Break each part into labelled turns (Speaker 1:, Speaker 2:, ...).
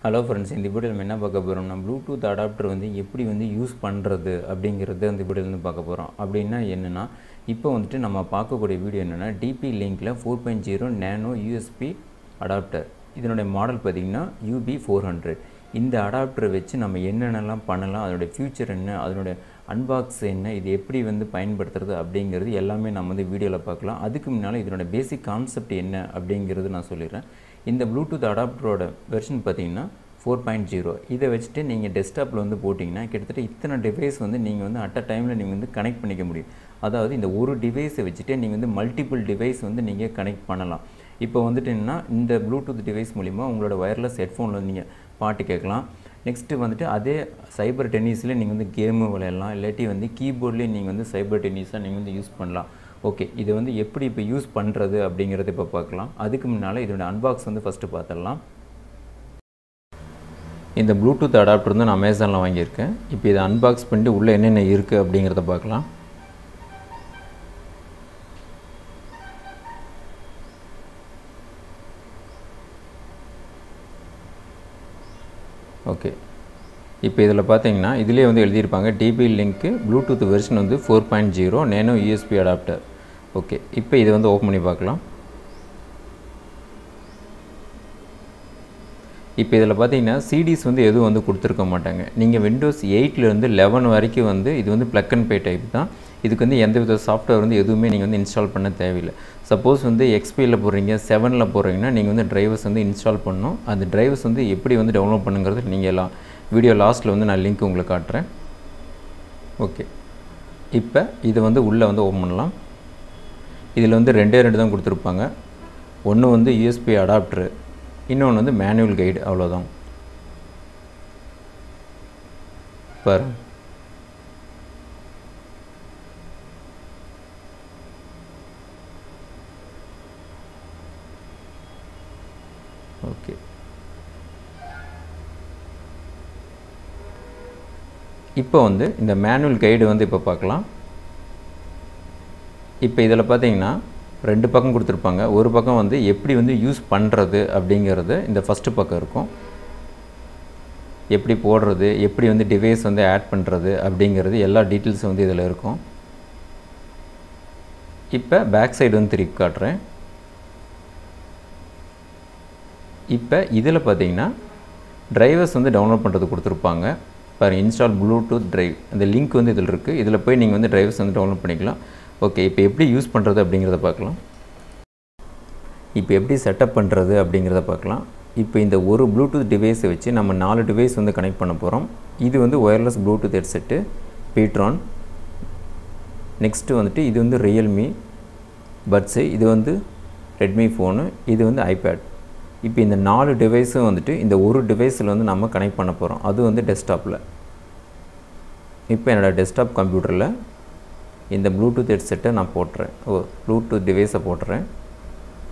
Speaker 1: Hello friends, இந்த வீடியோவில் நம்ம என்ன பார்க்க போகிறோம்னா ப்ளூடூத் அடாப்டர் வந்து எப்படி வந்து யூஸ் பண்ணுறது அப்படிங்கிறது அந்த வீடியோவில் பார்க்க போகிறோம். அப்படின்னா என்னென்னா, இப்போ வந்துட்டு நம்ம பார்க்கக்கூடிய வீடியோ என்னென்னா டிபி லிங்கில் 4.0 நேனோ யூஎஸ்பி அடாப்டர். இதனுடைய மாடல் பார்த்திங்கன்னா UB400. இந்த அடாப்டரை வச்சு நம்ம என்னென்னலாம் பண்ணலாம், அதனுடைய ஃபியூச்சர் என்ன, அதனுடைய அன்பாக்ஸ் என்ன, இது எப்படி வந்து பயன்படுத்துறது அப்படிங்கிறது எல்லாமே நம்ம வந்து வீடியோவில் பார்க்கலாம். அதுக்கு முன்னால் இதனுடைய பேசிக் கான்செப்ட் என்ன அப்படிங்கிறது நான் சொல்லிடுறேன். இந்த ப்ளூடூத் அடாப்டரோட வெர்ஷன் பார்த்திங்கன்னா 4.0. இதை வச்சுட்டு நீங்கள் டெஸ்க்டாப்பில் வந்து போட்டிங்கன்னா கிட்டத்தட்ட இத்தனை டிவைஸ் வந்து நீங்கள் வந்து அட் அ டைமில் நீங்கள் வந்து கனெக்ட் பண்ணிக்க முடியும். அதாவது இந்த ஒரு டிவைஸை வச்சுட்டு நீங்கள் வந்து மல்டிபிள் டிவைஸ் வந்து நீங்கள் கனெக்ட் பண்ணலாம். இப்போ வந்துட்டுன்னா இந்த ப்ளூடூத் டிவைஸ் மூலிமா உங்களோட வயர்லெஸ் ஹெட்ஃபோனில் நீங்கள் பாட்டு கேட்கலாம். நெக்ஸ்ட்டு வந்துட்டு அதே சைபர் டென்னிஸில் நீங்கள் வந்து கேமு விளையாடலாம். இல்லாட்டி வந்து கீபோர்ட்லேயும் நீங்கள் வந்து சைபர் டென்னிஸாக நீங்கள் வந்து யூஸ் பண்ணலாம். ஓகே, இது வந்து எப்படி இப்போ யூஸ் பண்ணுறது அப்படிங்கிறத இப்போ பார்க்கலாம். அதுக்கு முன்னால் இதோட அன்பாக்ஸ் வந்து ஃபஸ்ட்டு பார்த்துடலாம். இந்த ப்ளூடூத் அடாப்டர் வந்து நான் அமேசானில் வாங்கியிருக்கேன். இப்போ இதை அன்பாக்ஸ் பண்ணிட்டு உள்ளே என்னென்ன இருக்குது அப்படிங்கிறத பார்க்கலாம். ஓகே, இப்போ இதில் பார்த்தீங்கன்னா இதிலே வந்து எழுதியிருப்பாங்க டிபி லிங்க்கு ப்ளூடூத் வெர்ஷன் வந்து 4.0 நேனோ யூஎஸ்பி அடாப்டர். ஓகே, இப்போ இதை வந்து ஓப்பன் பண்ணி பார்க்கலாம். இப்போ இதில் பார்த்தீங்கன்னா சிடிஸ் வந்து எதுவும் வந்து கொடுத்துருக்க மாட்டாங்க. நீங்கள் விண்டோஸ் 8லேருந்து 11 வரைக்கும் வந்து இது வந்து ப்ளக் அண்ட் பே டைப் தான். இதுக்கு வந்து எந்த வித சாஃப்ட்வேர் வந்து எதுவுமே நீங்கள் வந்து இன்ஸ்டால் பண்ண தேவையில்லை. சப்போஸ் வந்து XPயில் போடுறீங்க, 7ல் போடுறீங்கன்னா நீங்கள் வந்து டிரைவர்ஸ் வந்து இன்ஸ்டால் பண்ணணும். அந்த டிரைவர்ஸ் வந்து எப்படி வந்து டவுன்லோட் பண்ணுங்கிறது நீங்கள் எல்லாம் வீடியோ லாஸ்ட்டில் வந்து நான் லிங்க் உங்களுக்கு காட்டுறேன். ஓகே, இப்போ இதை வந்து உள்ளே வந்து ஓப்பன் பண்ணலாம். இதில் வந்து ரெண்டு தான் கொடுத்துருப்பாங்க. ஒன்று வந்து யூஎஸ்பி அடாப்டரு, இன்னொன்று வந்து மேனுவல் கைடு, அவ்வளோதான். பாரு, ஓகே. இப்போ வந்து இந்த மேனுவல் கைடு வந்து இப்போ பார்க்கலாம். இப்போ இதில் பார்த்தீங்கன்னா ரெண்டு பக்கம் கொடுத்துருப்பாங்க. ஒரு பக்கம் வந்து எப்படி வந்து யூஸ் பண்ணுறது அப்படிங்கிறது இந்த ஃபஸ்ட்டு பக்கம் இருக்கும். எப்படி போடுறது, எப்படி வந்து டிவைஸ் வந்து ஆட் பண்ணுறது அப்படிங்கிறது எல்லா டீட்டெயில்ஸும் வந்து இதில் இருக்கும். இப்போ பேக் சைடு வந்து திருப்பி காட்டுறேன். இப்போ இதில் பார்த்தீங்கன்னா டிரைவர்ஸ் வந்து டவுன்லோட் பண்ணுறது கொடுத்துருப்பாங்க. பாருங்கள், இன்ஸ்டால் ப்ளூடூத் டிரைவ், அந்த லிங்க் வந்து இதில் இருக்குது. இதில் போய் நீங்கள் வந்து டிரைவர்ஸ் வந்து டவுன்லோட் பண்ணிக்கலாம். ஓகே, இப்போ எப்படி யூஸ் பண்ணுறது அப்படிங்கிறத பார்க்கலாம். இப்போ எப்படி செட்டப் பண்ணுறது அப்படிங்கிறத பார்க்கலாம். இப்போ இந்த ஒரு ப்ளூடூத் டிவைஸை வச்சு நம்ம 4 டிவைஸ் வந்து கனெக்ட் பண்ண போகிறோம். இது வந்து ஒயர்லெஸ் ப்ளூடூத் ஹெட்செட்டு பீட்ரான். நெக்ஸ்ட்டு வந்துட்டு இது வந்து ரியல்மி பட்ஸு, இது வந்து ரெட்மி ஃபோனு, இது வந்து ஐபேட். இப்போ இந்த 4 டிவைஸும் வந்துட்டு இந்த ஒரு டிவைஸில் வந்து நம்ம கனெக்ட் பண்ண போகிறோம். அது வந்து டெஸ்க்டாப்பில். இப்போ என்னோடய டெஸ்க்டாப் கம்ப்யூட்டரில் இந்த ப்ளூடூத் ஹெட்செட்டை நான் போட்டுறேன். ப்ளூடூத் டிவைஸை போட்டுறேன்.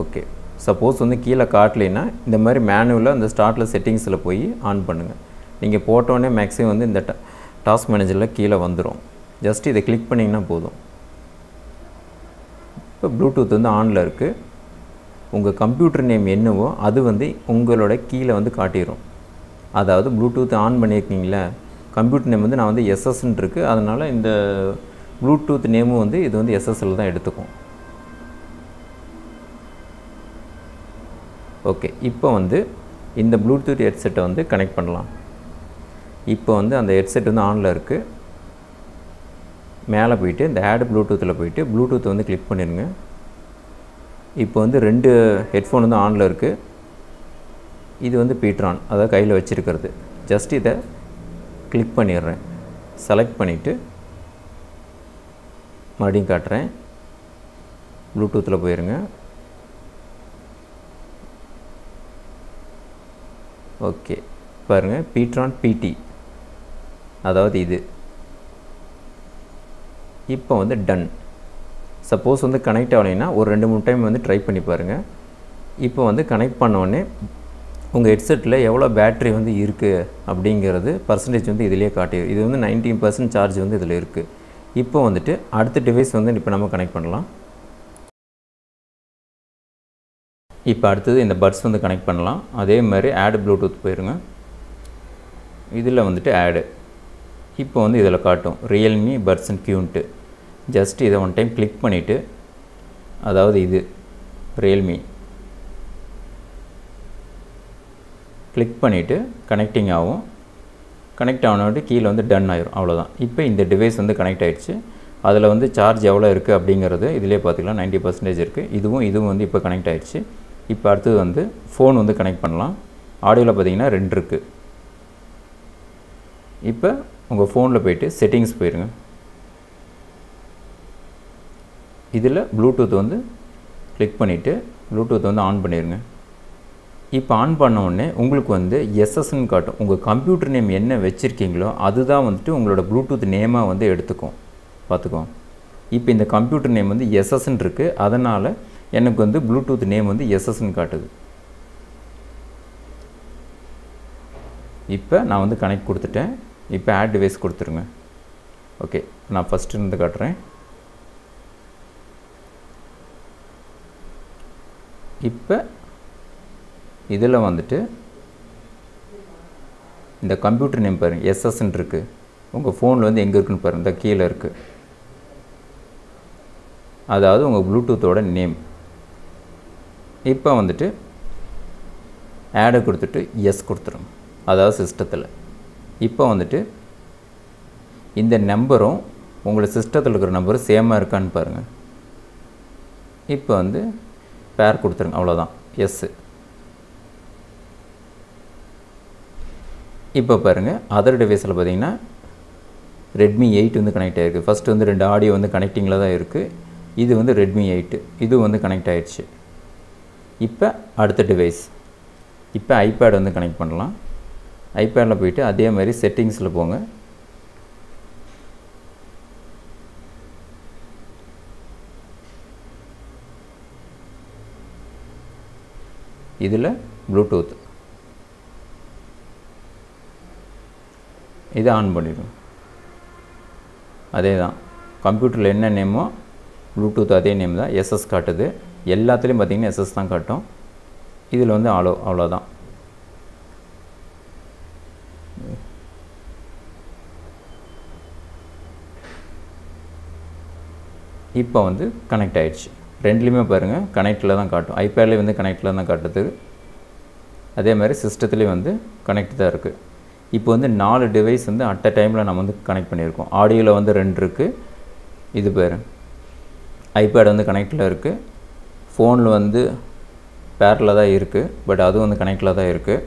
Speaker 1: ஓகே, சப்போஸ் வந்து கீழே காட்டலைன்னா இந்த மாதிரி மேனுவலாக அந்த ஸ்டார்ட்டில் செட்டிங்ஸில் போய் ஆன் பண்ணுங்கள். நீங்கள் போட்டோடனே மேக்ஸிமம் வந்து இந்த டாஸ்க் மேனேஜரில் கீழே வந்துடும். ஜஸ்ட் இதை கிளிக் பண்ணிங்கன்னா போதும். இப்போ ப்ளூடூத் வந்து ஆனில் இருக்குது. உங்கள் கம்ப்யூட்டர் நேம் என்னவோ அது வந்து உங்களோட கீழே வந்து காட்டிடும். அதாவது ப்ளூடூத் ஆன் பண்ணியிருக்கீங்களா, கம்ப்யூட்டர் நேம் வந்து நான் வந்து எஸ்எஸ்ன்னு இருக்குது. அதனால் இந்த ப்ளூடூத் நேமும் வந்து இது வந்து எஸ்எஸ்எல் தான் எடுத்துக்கும். ஓகே, இப்போ வந்து இந்த ப்ளூடூத் ஹெட்செட்டை வந்து கனெக்ட் பண்ணலாம். இப்போ வந்து அந்த ஹெட்செட் வந்து ஆனில் இருக்குது. மேலே போயிட்டு இந்த ஆட் ப்ளூடூத்தில் போயிட்டு ப்ளூடூத் வந்து கிளிக் பண்ணிடுங்க. இப்போ வந்து 2 ஹெட்ஃபோன் வந்து ஆனில் இருக்குது. இது வந்து பீட்ரான், அதாவது கையில் வச்சுருக்கிறது. ஜஸ்ட் இதை கிளிக் பண்ணிடுறேன். செலக்ட் பண்ணிவிட்டு மறுபடியும் காட்டுறேன். ப்ளூடூத்தில் போயிருங்க. ஓகே, பாருங்கள், பீட்ரான் PT, அதாவது இது. இப்போ வந்து டன். சப்போஸ் வந்து கனெக்ட் ஆகலைன்னா ஒரு 2-3 டைம் வந்து ட்ரை பண்ணி பாருங்கள். இப்போ வந்து கனெக்ட் பண்ணோடனே உங்கள் ஹெட்செட்டில் எவ்வளோ பேட்ரி வந்து இருக்குது அப்படிங்கிறது பர்சன்டேஜ் வந்து இதிலே காட்டிடும். இது வந்து 19% சார்ஜ் வந்து இதில் இருக்குது. இப்போ வந்துட்டு அடுத்த டிவைஸ் வந்து இப்போ நம்ம கனெக்ட் பண்ணலாம். இப்போ அடுத்தது இந்த பட்ஸ் வந்து கனெக்ட் பண்ணலாம். அதே மாதிரி ஆட் ப்ளூடூத் போயிருங்க. இதில் வந்துட்டு ஆடு. இப்போ வந்து இதில் காட்டும் ரியல்மி பட்ஸ் அண்ட் கியூன்ட்டு. ஜஸ்ட் இதை ஒன் டைம் கிளிக் பண்ணிவிட்டு, அதாவது இது ரியல்மி கிளிக் பண்ணிவிட்டு கனெக்டிங் ஆகும். கனெக்ட் ஆனோட்டு கீழே வந்து டன் ஆயிரும். அவ்வளோதான். இப்போ இந்த டிவைஸ் வந்து கனெக்ட் ஆகிடுச்சு. அதில் வந்து சார்ஜ் எவ்வளோ இருக்குது அப்படிங்கிறது இதிலே பார்த்துக்கலாம். 90% இருக்குது. இதுவும் வந்து இப்போ கனெக்ட் ஆகிடுச்சு. இப்போ அடுத்தது வந்து ஃபோன் வந்து கனெக்ட் பண்ணலாம். ஆடியோவில் பார்த்தீங்கன்னா 2 இருக்குது. இப்போ உங்கள் ஃபோனில் போய்ட்டு செட்டிங்ஸ் போயிருங்க. இதில் ப்ளூடூத் வந்து கிளிக் பண்ணிவிட்டு ப்ளூடூத் வந்து ஆன் பண்ணிடுங்க. இப்போ ஆன் பண்ண உடனே உங்களுக்கு வந்து எஸ்எஸ்ன்னு காட்டும். உங்கள் கம்ப்யூட்டர் நேம் என்ன வச்சுருக்கீங்களோ அதுதான் வந்துட்டு உங்களோட ப்ளூடூத் நேமாக வந்து எடுத்துக்கும். பார்த்துக்கோங்க. இப்போ இந்த கம்ப்யூட்டர் நேம் வந்து எஸ்எஸ்ன்னு இருக்குது. அதனால் எனக்கு வந்து ப்ளூடூத் நேம் வந்து எஸ்எஸ்ன்னு காட்டுது. இப்போ நான் வந்து கனெக்ட் கொடுத்துட்டேன். இப்போ ஆட் டிவைஸ் கொடுத்துருங்க. ஓகே, நான் ஃபஸ்ட்டு இருந்து காட்டுறேன். இப்போ இதில் வந்துட்டு இந்த கம்ப்யூட்டர் நேம் பாருங்கள், எஸ்எஸ்ன்னு இருக்குது. உங்கள் ஃபோனில் வந்து எங்கே இருக்குன்னு பாருங்கள், இந்த கீழே இருக்குது. அதாவது உங்கள் ப்ளூடூத்தோட நேம். இப்போ வந்துட்டு ஆடை கொடுத்துட்டு எஸ் கொடுத்துருங்க, அதாவது சிஸ்டத்தில். இப்போ வந்துட்டு இந்த நம்பரும் உங்களோட சிஸ்டத்தில் இருக்கிற நம்பரும் சேமாக இருக்கான்னு பாருங்கள். இப்போ வந்து பேர் கொடுத்துருங்க, அவ்வளோதான், எஸ்ஸு. இப்போ பாருங்கள், அதர் டிவைஸில் பார்த்தீங்கன்னா ரெட்மி 8 வந்து கனெக்ட் ஆகிருக்கு. ஃபஸ்ட்டு வந்து 2 ஆடியோ வந்து கனெக்டிங்கில் தான் இருக்குது. இது வந்து ரெட்மி 8, இது வந்து கனெக்ட் ஆகிடுச்சு. இப்போ அடுத்த டிவைஸ், இப்போ ஐபேட் வந்து கனெக்ட் பண்ணலாம். ஐபேடில் போய்ட்டு அதே மாதிரி செட்டிங்ஸில் போங்க. இதில் ப்ளூடூத் இதை ஆன் பண்ணிடும். அதே தான், கம்ப்யூட்டரில் என்ன நேமோ ப்ளூடூத் அதே நேம் தான், எஸ்எஸ் காட்டுது. எல்லாத்துலேயும் பார்த்திங்கன்னா எஸ்எஸ் தான் காட்டும். இதில் வந்து அவ்வளோதான். இப்போ வந்து கனெக்ட் ஆகிடுச்சு. ரெண்டுலேயுமே பாருங்கள் கனெக்டில் தான் காட்டும். ஐபேட்லேயே வந்து கனெக்டில் தான் காட்டுது. அதே மாதிரி சிஸ்டத்துலேயும் வந்து கனெக்ட் தான் இருக்குது. இப்போ வந்து 4 டிவைஸ் வந்து அட் அ டைமில் நம்ம வந்து கனெக்ட் பண்ணியிருக்கோம். ஆடியோவில் வந்து 2 இருக்குது. இது பேர் ஐபேட் வந்து கனெக்டில் இருக்குது. ஃபோனில் வந்து பேரில் தான் இருக்குது, பட் அதுவும் வந்து கனெக்டில் தான் இருக்குது.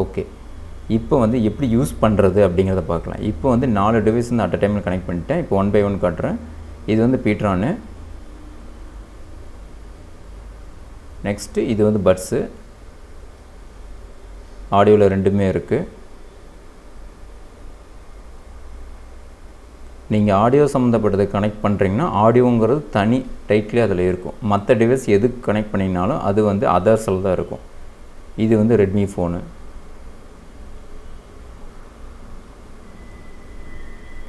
Speaker 1: ஓகே, இப்போ வந்து எப்படி யூஸ் பண்ணுறது அப்படிங்கிறத பார்க்கலாம். இப்போ வந்து 4 டிவைஸ் வந்து அட் அ டைமில் கனெக்ட் பண்ணிட்டேன். இப்போ 1 பை 1 காட்டுறேன். இது வந்து பீட்ரானு. நெக்ஸ்ட்டு இது வந்து பட்ஸு. ஆடியோவில் 2மே இருக்குது. நீங்கள் ஆடியோ சம்மந்தப்பட்டதை கனெக்ட் பண்ணுறீங்கன்னா ஆடியோங்கிறது தனி டைட்டிலே அதில் இருக்கும். மற்ற டிவைஸ் எதுக்கு கனெக்ட் பண்ணிங்கனாலும் அது வந்து அதர்ஸில் தான் இருக்கும். இது வந்து ரெட்மி ஃபோனு.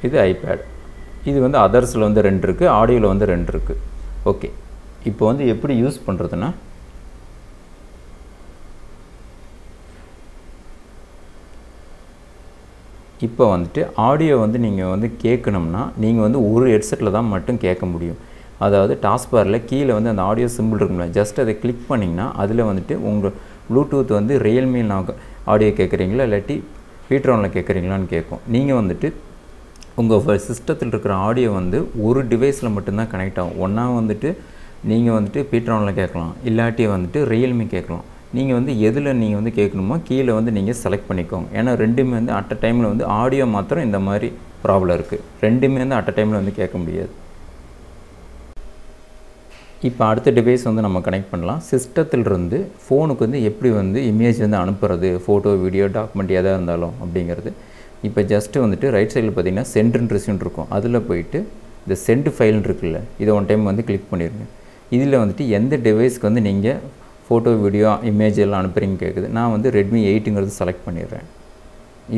Speaker 1: இது ஐபேட். இது வந்து அதர்ஸில் வந்து 2 இருக்குது, ஆடியோவில் வந்து 2 இருக்குது. ஓகே, இப்போ வந்து எப்படி யூஸ் பண்ணுறதுன்னா, இப்போ வந்துட்டு ஆடியோ வந்து நீங்கள் வந்து கேட்கணும்னா நீங்கள் வந்து ஒரு ஹெட்செட்டில் தான் மட்டும் கேட்க முடியும். அதாவது டாஸ்பாரில் கீழே வந்து அந்த ஆடியோ சிம்பிள் இருக்கும்ல, ஜஸ்ட் அதை கிளிக் பண்ணிங்கன்னா அதில் வந்துட்டு உங்கள் ப்ளூடூத் வந்து ரியல்மியில் ஆடியோ கேட்குறீங்களா இல்லாட்டி பீட்ரானில் கேட்குறீங்களான்னு கேட்கும். நீங்கள் வந்துட்டு உங்கள் சிஸ்டத்தில் இருக்கிற ஆடியோ வந்து ஒரு டிவைஸில் மட்டும்தான் கனெக்ட் ஆகும். ஒன்றா வந்துட்டு நீங்கள் வந்துட்டு பீட்ரானில் கேட்கலாம், இல்லாட்டி வந்துட்டு ரியல்மி கேட்கலாம். நீங்கள் வந்து எதில் நீங்கள் வந்து கேட்கணுமோ கீழே வந்து நீங்கள் செலக்ட் பண்ணிக்கோங்க. ஏன்னா ரெண்டுமே வந்து அட் அ டைமில் வந்து ஆடியோ மாத்திரம் இந்த மாதிரி ப்ராப்ளம் இருக்குது. ரெண்டுமே வந்து அட் அ டைமில் வந்து கேட்க முடியாது. இப்போ அடுத்த டிவைஸ் வந்து நம்ம கனெக்ட் பண்ணலாம். சிஸ்டத்திலிருந்து ஃபோனுக்கு வந்து எப்படி வந்து இமேஜ் வந்து அனுப்புறது, ஃபோட்டோ, வீடியோ, டாக்குமெண்ட் எதாக இருந்தாலும் அப்படிங்கிறது. இப்போ ஜஸ்ட்டு வந்துட்டு ரைட் சைடில் பார்த்தீங்கன்னா சென்ட் அண்ட் ரிசீவ்னு இருக்கும். அதில் போயிட்டு இந்த சென்ட் ஃபைல்னு இருக்குல்ல, இதை ஒன் டைம் வந்து கிளிக் பண்ணிடுங்க. இதில் வந்துட்டு எந்த டிவைஸ்க்கு வந்து நீங்கள் ஃபோட்டோ, வீடியோ, இமேஜ் எல்லாம் அனுப்புகிறீங்க கேட்குது. நான் வந்து ரெட்மி 8ங்கிறது செலக்ட் பண்ணிடுறேன்.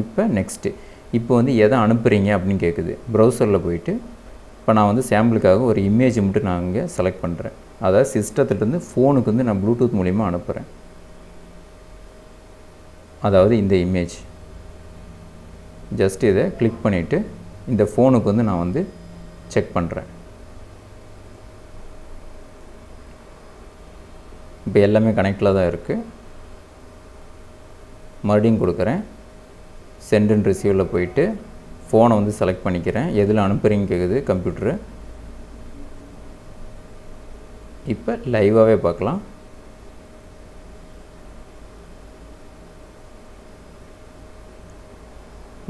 Speaker 1: இப்போ நெக்ஸ்ட்டு இப்போ வந்து எதை அனுப்புகிறீங்க அப்படின்னு கேட்குது. ப்ரௌசரில் போயிட்டு இப்போ நான் வந்து சாம்பிளுக்காக ஒரு இமேஜ் மட்டும் நான் இங்கே செலக்ட் பண்ணுறேன். அதாவது சிஸ்டத்துலேருந்து ஃபோனுக்கு வந்து நான் ப்ளூடூத் மூலிமா அனுப்புகிறேன். அதாவது இந்த இமேஜ் ஜஸ்ட் இதை கிளிக் பண்ணிவிட்டு இந்த ஃபோனுக்கு வந்து நான் வந்து செக் பண்ணுறேன். இப்போ எல்லாமே கனெக்டில் தான் இருக்குது. மறுபடியும் கொடுக்குறேன். சென்ட் அண்ட் ரிசீவில் போயிட்டு ஃபோனை வந்து செலக்ட் பண்ணிக்கிறேன். எதில் அனுப்புகிறீங்க கேட்குது கம்ப்யூட்டரு. இப்போ லைவாகவே பார்க்கலாம்.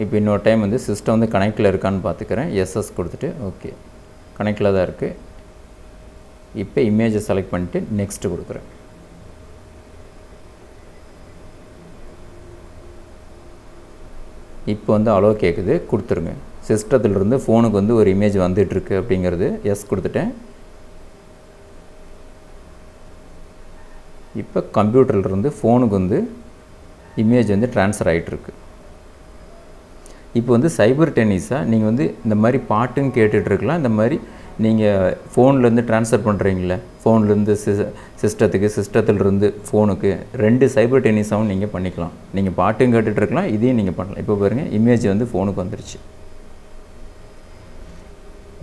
Speaker 1: இப்போ இன்னொரு டைம் வந்து சிஸ்டம் வந்து கனெக்டில் இருக்கான்னு பார்த்துக்கிறேன். எஸ்எஸ் கொடுத்துட்டு ஓகே கனெக்டில் தான் இருக்குது. இப்போ இமேஜை செலக்ட் பண்ணிவிட்டு நெக்ஸ்ட்டு கொடுக்குறேன். இப்போ வந்து அலோ கேட்குது, கொடுத்துருங்க. சிஸ்டத்துலேருந்து ஃபோனுக்கு வந்து ஒரு இமேஜ் வந்துட்டுருக்கு அப்படிங்கிறது எஸ் கொடுத்துட்டேன். இப்போ கம்ப்யூட்டர்லேருந்து ஃபோனுக்கு வந்து இமேஜ் வந்து ட்ரான்ஸ்ஃபர் ஆகிட்டுருக்கு. இப்போ வந்து சைபர் டென்னிஸாக நீங்கள் வந்து இந்த மாதிரி பாட்டுன்னு கேட்டுட்ருக்கலாம். இந்த மாதிரி நீங்கள் ஃபோன்லேருந்து ட்ரான்ஸ்ஃபர் பண்ணுறீங்களே, ஃபோன்லேருந்து சிஸ்டத்துக்கு, சிஸ்டத்துலேருந்து ஃபோனுக்கு 2 சைபர் டென்னிஸாகவும் நீங்கள் பண்ணிக்கலாம். நீங்கள் பாட்டும் கேட்டுட்ருக்கலாம், இதையும் நீங்கள் பண்ணலாம். இப்போ பாருங்கள் இமேஜ் வந்து ஃபோனுக்கு வந்துருச்சு.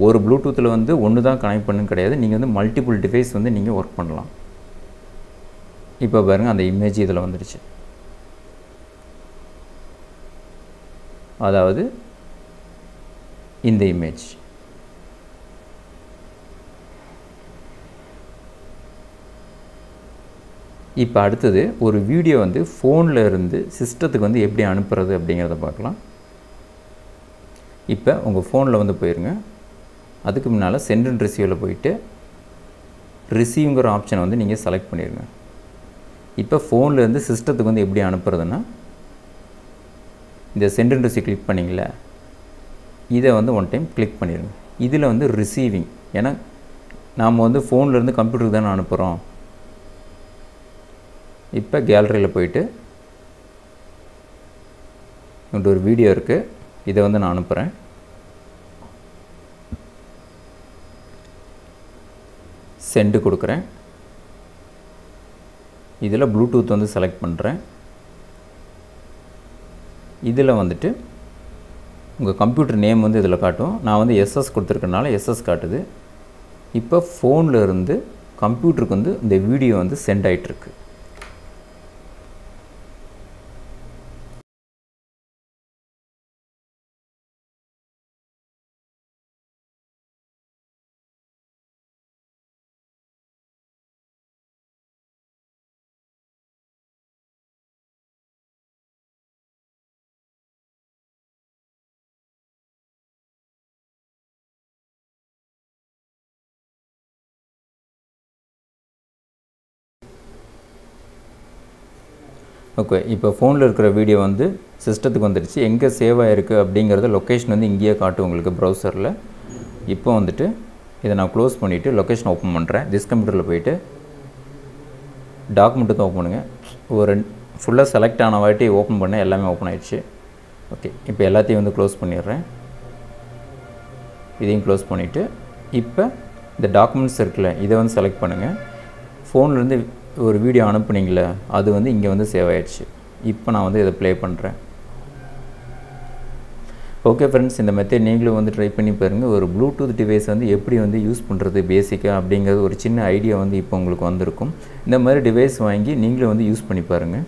Speaker 1: ஒரு ப்ளூடூத்தில் வந்து ஒன்று தான் கனெக்ட் பண்ணுன்னு கிடையாது. நீங்கள் வந்து மல்டிபிள் டிவைஸ் வந்து நீங்கள் ஒர்க் பண்ணலாம். இப்போ பாருங்கள் அந்த இமேஜ் இதில் வந்துருச்சு. அதாவது இந்த இமேஜ். இப்போ அடுத்தது ஒரு வீடியோ வந்து ஃபோனில் இருந்து சிஸ்டத்துக்கு வந்து எப்படி அனுப்புறது அப்படிங்கிறத பார்க்கலாம். இப்போ உங்கள் ஃபோனில் வந்து போயிருங்க. அதுக்கு முன்னால் சென்ட் அண்ட் ரிசீவில் போயிட்டு ரிசீவ்ங்கிற ஆப்ஷனை வந்து நீங்கள் செலக்ட் பண்ணிடுங்க. இப்போ ஃபோன்லேருந்து சிஸ்டத்துக்கு வந்து எப்படி அனுப்புறதுன்னா இந்த சென்ட் அண்ட் ரிசீவ் கிளிக் பண்ணிங்களே, இதை வந்து ஒன் டைம் கிளிக் பண்ணிடுங்க. இதில் வந்து ரிசீவிங், ஏன்னா நாம் வந்து ஃபோன்லேருந்து கம்ப்யூட்டருக்கு தானே அனுப்புகிறோம். இப்போ கேலரியில் போயிட்டு இங்கிட்ட ஒரு வீடியோ இருக்குது, இதை வந்து நான் அனுப்புகிறேன். சென்டு கொடுக்குறேன். இதில் ப்ளூடூத் வந்து செலக்ட் பண்ணுறேன். இதில் வந்துட்டு உங்கள் கம்ப்யூட்டர் நேம் வந்து இதில் காட்டும். நான் வந்து எஸ்எஸ் கொடுத்துருக்கனால எஸ்எஸ் காட்டுது. இப்போ ஃபோனில் இருந்து கம்ப்யூட்டருக்கு வந்து இந்த வீடியோ வந்து சென்ட் ஆகிட்டுருக்கு. ஓகே, இப்போ ஃபோனில் இருக்கிற வீடியோ வந்து சிஸ்டத்துக்கு வந்துடுச்சு. எங்கே சேவ் ஆகிருக்கு அப்படிங்கிறத லொக்கேஷன் வந்து இங்கேயே காட்டும் உங்களுக்கு ப்ரௌசரில். இப்போ வந்துட்டு இதை நான் க்ளோஸ் பண்ணிவிட்டு லொக்கேஷன் ஓப்பன் பண்ணுறேன். திஸ் கம்ப்யூட்டரில் போயிட்டு டாக்குமெண்ட்டு தான் ஓப்பன் பண்ணுங்கள். ஒரு ஃபுல்லாக செலக்ட் ஆன வாட்டி ஓப்பன் பண்ண எல்லாமே ஓப்பன் ஆகிடுச்சு. ஓகே, இப்போ எல்லாத்தையும் வந்து க்ளோஸ் பண்ணிடுறேன். இதையும் க்ளோஸ் பண்ணிவிட்டு இப்போ இந்த டாக்குமெண்ட்ஸ் இருக்குல்ல, இதை வந்து செலக்ட் பண்ணுங்கள். ஃபோன்லேருந்து ஒரு வீடியோ அனுப்புனீங்களே, அது வந்து இங்கே வந்து சேவ் ஆகிடுச்சு. இப்போ நான் வந்து இதை ப்ளே பண்ணுறேன். ஓகே ஃப்ரெண்ட்ஸ், இந்த மெத்தட் நீங்களும் வந்து ட்ரை பண்ணி பாருங்கள். ஒரு ப்ளூடூத் டிவைஸ் வந்து எப்படி வந்து யூஸ் பண்ணுறது பேசிக்காக அப்படிங்கிறது ஒரு சின்ன ஐடியா வந்து இப்போ உங்களுக்கு வந்திருக்கும். இந்த மாதிரி டிவைஸ் வாங்கி நீங்களும் வந்து யூஸ் பண்ணி பாருங்கள்.